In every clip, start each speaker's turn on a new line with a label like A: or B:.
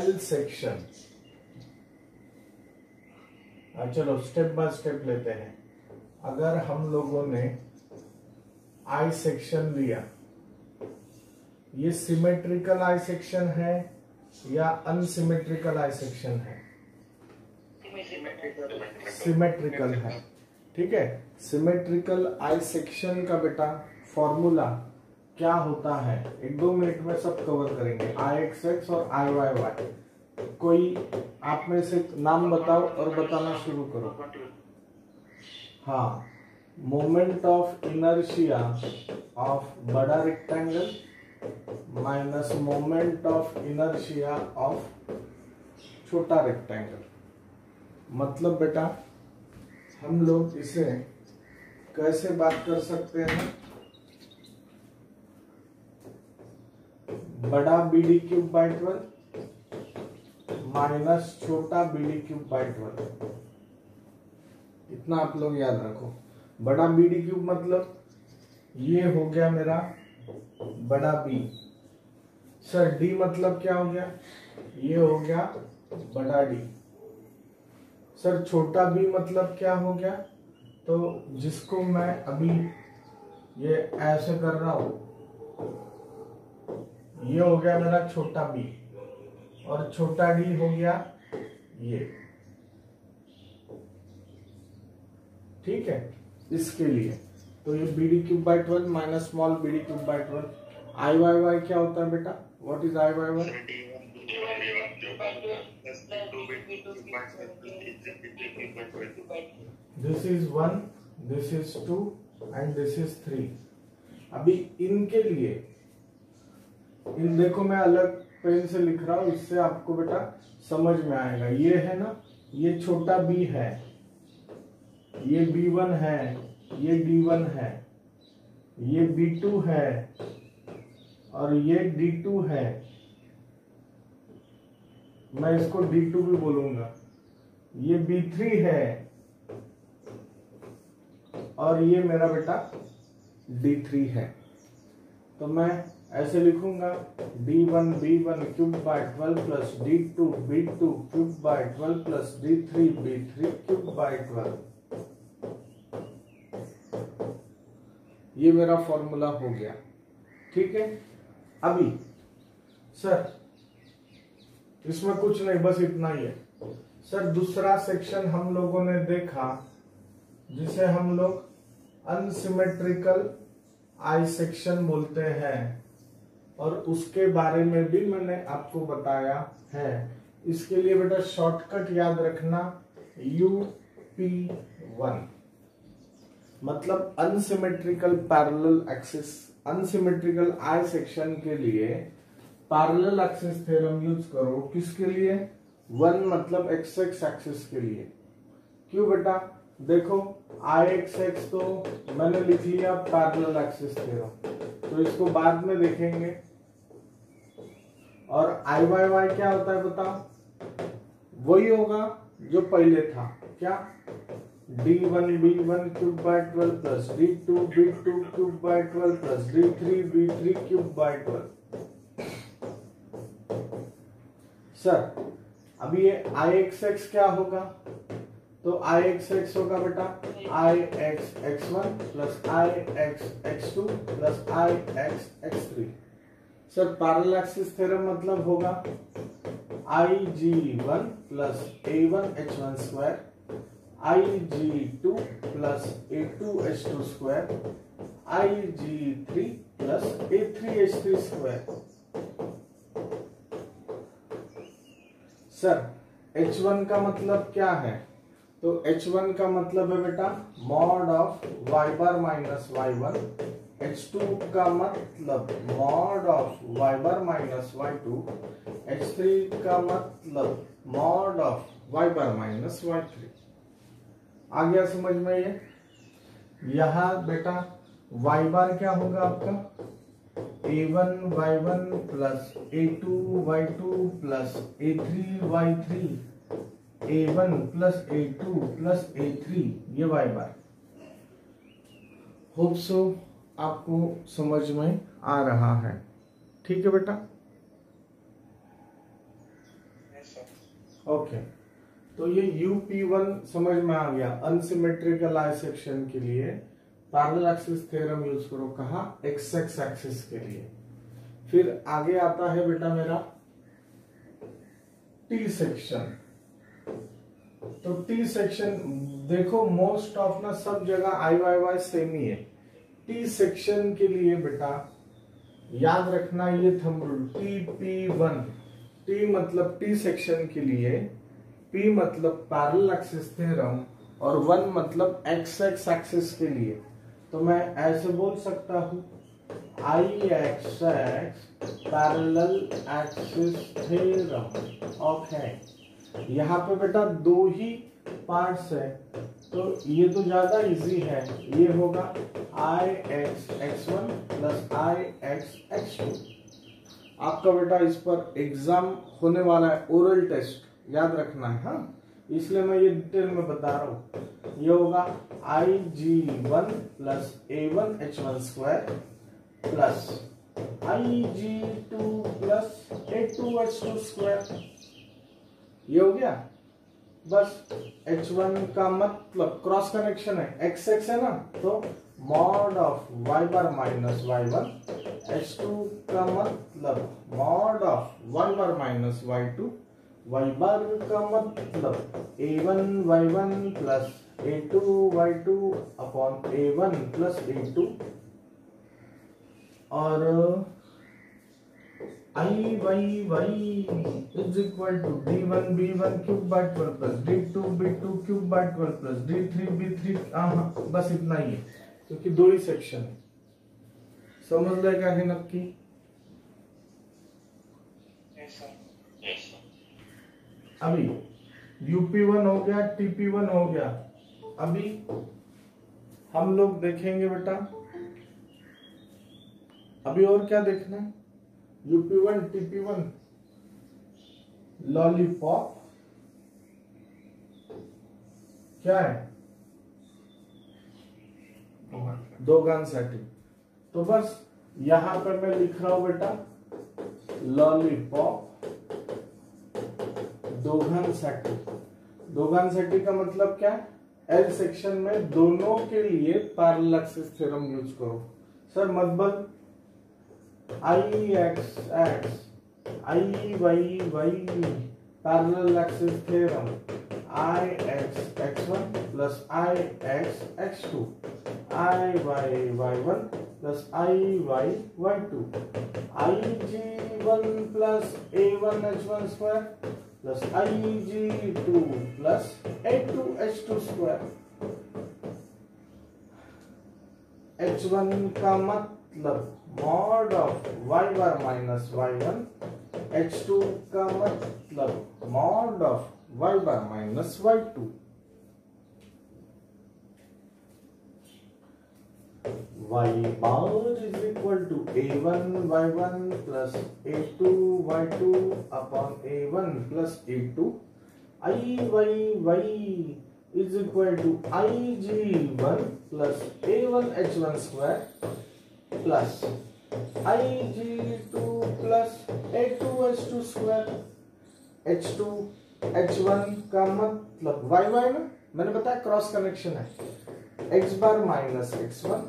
A: L section, चलो step by step लेते हैं। अगर हम लोगों ने आई सेक्शन लिया, ये सिमेट्रिकल आई सेक्शन है या अनसिमेट्रिकल आई सेक्शन है? सिमेट्रिकल है, ठीक है। सिमेट्रिकल आई सेक्शन का बेटा फॉर्मूला क्या होता है, 1-2 मिनट में सब कवर करेंगे। आई एक्स एक्स और आई वाई वाई, कोई आप में से नाम बताओ और बताना शुरू करो। हाँ, मोमेंट ऑफ इनर्शिया ऑफ बड़ा rectangle minus moment of inertia of छोटा रेक्टेंगल। मतलब बेटा हम लोग इसे कैसे बात कर सकते हैं, बड़ा BD क्यूब बाई 12 माइनस छोटा BD क्यूब बाई 12। इतना आप लोग याद रखो। बड़ा BD क्यूब मतलब ये हो गया मेरा बड़ा B। सर D मतलब क्या हो गया, ये हो गया बड़ा D। सर छोटा B मतलब क्या हो गया, तो जिसको मैं अभी ये ऐसे कर रहा हूं, ये हो गया मेरा छोटा B और छोटा D हो गया ये, ठीक है। इसके लिए तो ये BD cube by 12 minus small BD cube by 12। I Y Y क्या होता है बेटा, what is I Y Y? This is 1, this is 2 and this is 3। अभी इनके लिए इन देखो मैं अलग पेन से लिख रहा हूं, इससे आपको बेटा समझ में आएगा। ये है ना, ये छोटा B है, ये B1 है, ये D1 है, ये B2 है और ये D2 है। मैं इसको D2 भी बोलूंगा। ये B3 है और ये मेरा बेटा D3 है। तो मैं ऐसे लिखूंगा D1 B1 cube by 12 plus D2 B2 cube by 12 plus D3 B3 cube by 12। ये मेरा फॉर्मूला हो गया, ठीक है। अभी सर इसमें कुछ नहीं, बस इतना ही है। सर दूसरा सेक्शन हम लोगों ने देखा जिसे हम लोग अनसिमेट्रिकल आई सेक्शन बोलते हैं, और उसके बारे में भी मैंने आपको बताया है। इसके लिए बेटा शॉर्टकट याद रखना, UP1 मतलब unsymmetrical parallel axis. Unsymmetrical I section के लिए पैरेलल एक्सिस थ्योरम यूज करो। किसके लिए? 1 मतलब एक्स एक्स एक्सिस के लिए। क्यों बेटा? देखो आई एक्स एक्स तो मैंने लिख लिया पैरेलल एक्सिस थ्योरम, तो इसको बाद में देखेंगे। और आई वाई वाई क्या होता है बताओ? वही होगा जो पहले था, क्या? D1 B1 cube by 12 plus D2 B2 cube by 12 plus D3 B3 cube by 12। Sir अभी ये आई एक्स एक्स क्या होगा? तो आई एक्स एक्स होगा बेटा I X x1 plus I X x2 plus I X x3। Sir parallel axis theorem मतलब होगा IG1 plus A1 H1 square, IG2 plus A2 H2 square, IG3 plus A3 H3 square. Sir H1 का मतलब क्या है? तो H1 का मतलब है बेटा mod of y bar minus y1। H2 का मतलब mod of y bar minus y2। H3 का मतलब mod of y bar minus y3। आ गया समझ में? ये यहां बेटा y बार क्या होगा आपका? A1 y1 plus A2 y2 plus A3 y3, A1 plus A2 plus A3, ये y बार। होप सो आपको समझ में आ रहा है, ठीक है बेटा। ओके, तो ये UP1 समझ में आ गया। अनसिमेट्रिकल आई सेक्शन के लिए पैरेलल एक्सिस थ्योरम यूज करो, कहा एक्स एक्सिस के लिए। फिर आगे आता है बेटा मेरा टी सेक्शन। तो टी सेक्शन देखो मोस्ट ऑफ ना सब जगह आई सेम ही है। टी सेक्शन के लिए बेटा याद रखना ये थंब रूल, TP1। टी मतलब टी सेक्शन के लिए, P मतलब पैरेलल एक्सिस थ्योरम और 1 मतलब एक्स एक्सिस के लिए। तो मैं ऐसे बोल सकता हूं IXX parallel axis theorem. Okay, यहाँ पे बेटा 2 ही पार्ट्स है, तो ये तो ज्यादा इजी है। ये होगा IXX1 प्लस IXX2। आपका बेटा इस पर एग्जाम होने वाला है, ओरल टेस्ट याद रखना है, हाँ, इसलिए मैं ये डिटेल में बता रहा हूं। ये होगा IG1 plus A1H1 square plus IG2 plus A2H2 square. ये हो गया। बस H1 का मतलब क्रॉस कनेक्शन है, x x है ना, तो mod of y bar minus y1। H2 का मतलब mod of y bar minus y2। y बार का मतलब A1 y1 plus A2 y2 upon A1 plus A2 और I is equal to D1 B1 cube by 12 plus D2 B2 cube by 12 plus D3 B3। बस इतना ही है, क्योंकि 2 ही section है। समझ लेगा है नक्की? अभी UP1 हो गया, TP1 हो गया। अभी हम लोग देखेंगे बेटा, अभी और क्या देखना है? UP1 TP1 लॉलीपॉप क्या है? दोघांसाठी। तो बस यहां पर मैं लिख रहा हूं बेटा लॉलीपॉप दोघांसाठी। दोघांसाठी का मतलब क्या है? एल सेक्शन में दोनों के लिए पैरेलल एक्सिस थ्योरम यूज करो। सर मतलब IXX IYY parallel axis theorem IXX1 plus IXX2 IYY1 plus IYY2 IG1 plus A1H1 square plus IG2 plus A2H2 square. H1 का मतलब mod of y bar minus y1। H2 का मतलब mod of y bar minus y2। y bar is equal to A1 y1 plus A2 y2 upon A1 plus A2। IYY is equal to IG1 plus A1H1 square plus IG2 plus A2H2 square। H2 H1 का मतलब YY ना, मैंने बताया cross connection है, x bar minus x1।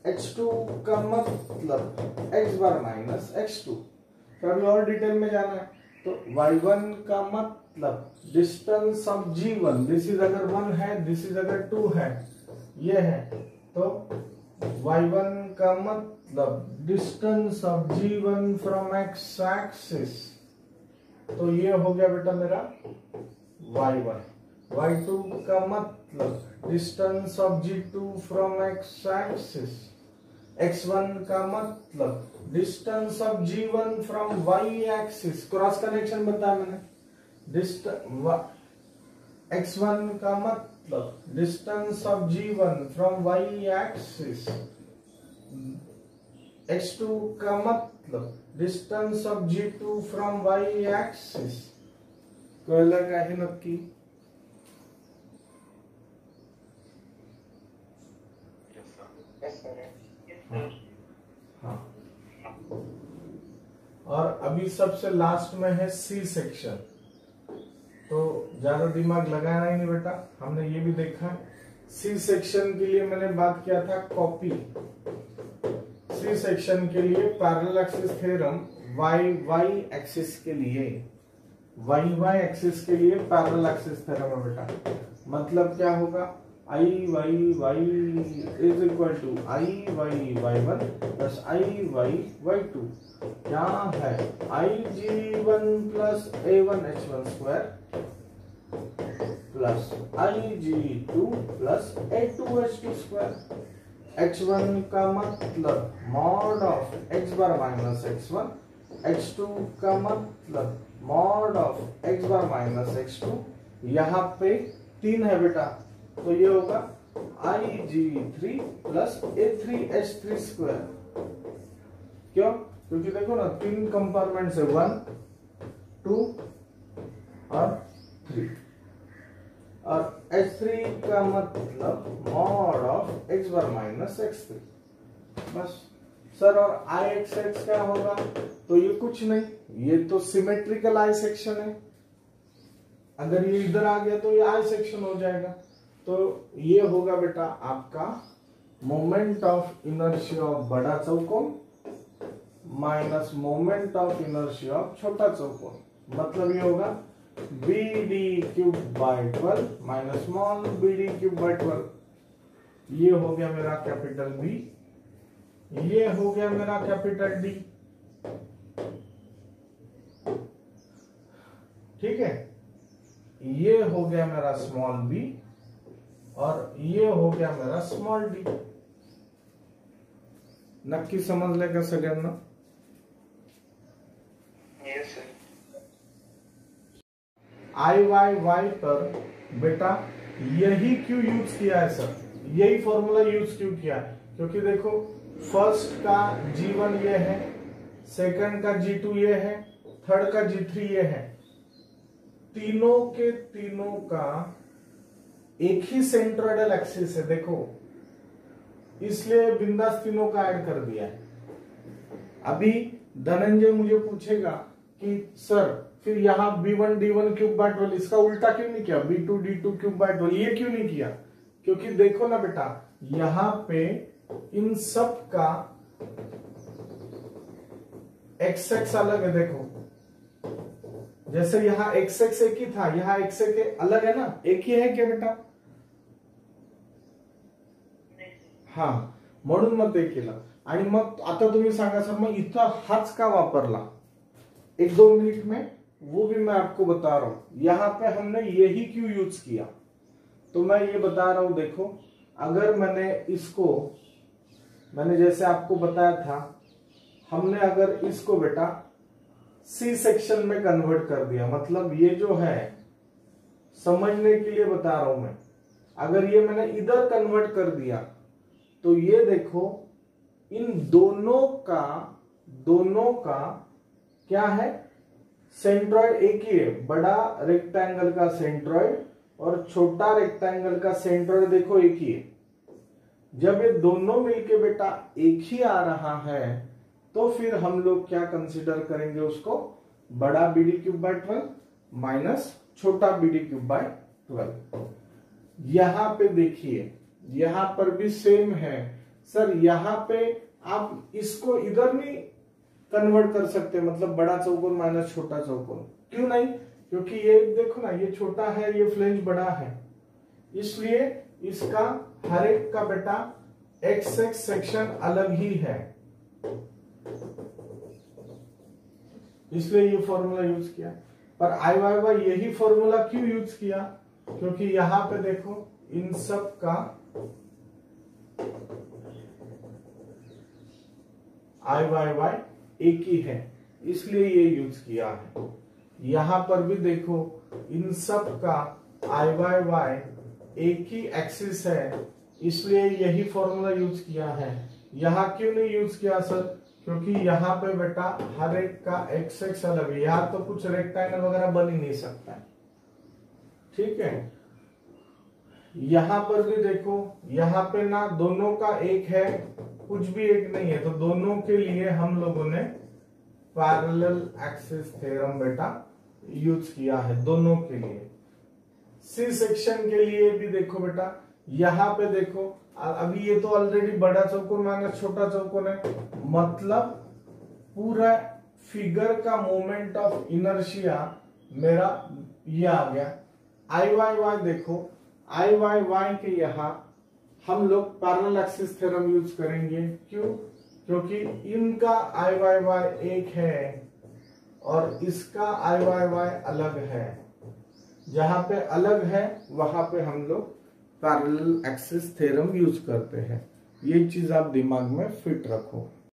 A: H2 का मतलब x bar minus x2। तो अभी और डिटेल में जाना है, तो y1 का मतलब distance of G1, this is अगर 1 है, दिस इज अगर 2 है, ये है, तो y1 का मतलब distance of G1 from x axis. तो ये हो गया बेटा मेरा y1। y2 का मतलब distance of G2 from x axis. x1 का मतलब distance of G1 from y axis, cross connection बताया मैंने। x1 का मतलब distance of G1 from y axis. x2 का मतलब distance of G2 from y axis. कळलं का हे नक्की? हाँ। और अभी सबसे लास्ट में है सी सेक्शन। तो ज्यादा दिमाग लगाना ही नहीं बेटा, हमने ये भी देखा। सी सेक्शन के लिए मैंने बात किया था कॉपी, सी सेक्शन के लिए parallel axis theorem, Y Y axis के लिए, वाई वाई एक्सिस के लिए पैरेलल एक्सिस थ्योरम है बेटा। मतलब क्या होगा, I Y Y is equal to I Y Y one plus I Y Y two. क्या है, I G one plus A one H one square plus I G two plus A two H two square. h1 का मतलब mod of x bar minus x1, h2 का मतलब mod of x bar minus x2। यहाँ पे 3 है बेटा, तो ये होगा IG3 प्लस A3H3 स्क्वायर। क्यों? क्योंकि देखो ना 3 कंपार्टमेंट है, 1 2 और 3, और H3 का मतलब mod of x bar minus x3। बस सर, और IXX क्या होगा, तो ये कुछ नहीं, ये तो सिमेट्रिकल आई सेक्शन है। अगर ये इधर आ गया तो ये आई सेक्शन हो जाएगा। तो ये होगा बेटा आपका मोमेंट ऑफ इनर्शिया ऑफ बड़ा चौकोन minus moment of inertia of छोटा चौकोन। मतलब ये होगा BD cube by 12 minus small BD cube by 12। ये हो गया मेरा कैपिटल B, ये हो गया मेरा कैपिटल D। ठीक है, ये हो गया मेरा स्मॉल b और ये हो गया मेरा स्मॉल d। नक्की समजले का सगळ्यांना?
B: Yes sir.
A: I Y Y पर बेटा यही क्यों यूज किया है सर, यही फॉर्मूला यूज क्यों किया है? क्योंकि देखो फर्स्ट का G1 ये है, सेकंड का G2 ये है, थर्ड का G3 ये है। तीनों के तीनों का एक ही सेंट्रोइडल एक्सिस है देखो, इसलिए बिंदास तीनों का ऐड कर दिया है। अभी धनंजय मुझे पूछेगा कि सर फिर यहाँ B1 D1 क्यूब बाय 12 इसका उल्टा क्यों नहीं किया, B2 D2 क्यूब बाय 12 ये क्यों नहीं किया? क्योंकि देखो ना बेटा यहाँ पे इन सब का XX अलग है। देखो जैसे यहाँ XX एक ही था, यहाँ XX अलग है ना, एक ही है क्या बेटा? हा, म्हणून मग ते केलं। आणि मग आता तुम्ही सांगा सर मग इथं हाच का वापरला? 1-2 मिनट में वो भी मैं आपको बता रहा हूं, यहाँ पे हमने यही क्यों यूज किया। तो मैं ये बता रहा हूं, देखो अगर मैंने जैसे आपको बताया था, हमने अगर इसको बेटा सी सेक्शन में कन्वर्ट कर दिया, मतलब ये जो है समझने के लिए बता रहा हूं मैं, अगर ये मैंने इधर कन्वर्ट कर दिया तो ये देखो इन दोनों का क्या है, सेंट्रॉइड एक ही है। बड़ा रेक्टेंगल का सेंट्रॉइड और छोटा रेक्टेंगल का सेंट्रॉइड देखो एक ही है। जब ये दोनों मिलके बेटा एक ही आ रहा है तो फिर हम लोग क्या कंसीडर करेंगे उसको, बड़ा BD क्यूब बाय 12 माइनस छोटा BD क्यूब बाय 12। यहां पे देखिए यहां पर भी सेम है सर, यहां पे आप इसको इधर नहीं कन्वर्ट कर सकते, मतलब बड़ा चौकोन माइनस छोटा चौकोन, क्यों नहीं? क्योंकि ये देखो ना ये छोटा है, ये फ्लेंज बड़ा है, इसलिए इसका हर एक का बेटा XX सेक्शन अलग ही है, इसलिए ये फॉर्मूला यूज किया। पर IYY यही फॉर्मूला क्यों यूज किया? क्योंकि यहां पे देखो इन सब का IYY एक ही है, इसलिए ये यूज किया है। यहां पर भी देखो इन सब का IYY एक ही एक्सिस है, इसलिए यही फॉर्मूला यूज किया है। यहां क्यों नहीं यूज किया सर? क्योंकि यहां पे बेटा हर एक का XX अलग है, यहां तो कुछ रेक्टेंगल वगैरह बन ही नहीं सकता है। ठीक है, यहां पर भी देखो यहां पे ना दोनों का एक है, कुछ भी एक नहीं है, तो दोनों के लिए हम लोगों ने पैरेलल एक्सिस थ्योरम बेटा यूज किया है दोनों के लिए। सी सेक्शन के लिए भी देखो बेटा, यहां पे देखो अभी ये तो ऑलरेडी बड़ा चौकोन माइनस छोटा चौकोन है, मतलब पूरा फिगर का मोमेंट ऑफ इनर्शिया मेरा ये आ गया। आई वाई वाई देखो, आई वाई वाई के यहाँ हम लोग पैरेलल एक्सिस थ्योरम यूज करेंगे। क्यों? क्योंकि इनका आई वाई वाई एक है और इसका आई वाई वाई अलग है। जहां पे अलग है वहां पे हम लोग पैरेलल एक्सिस थ्योरम यूज करते हैं। ये चीज आप दिमाग में फिट रखो।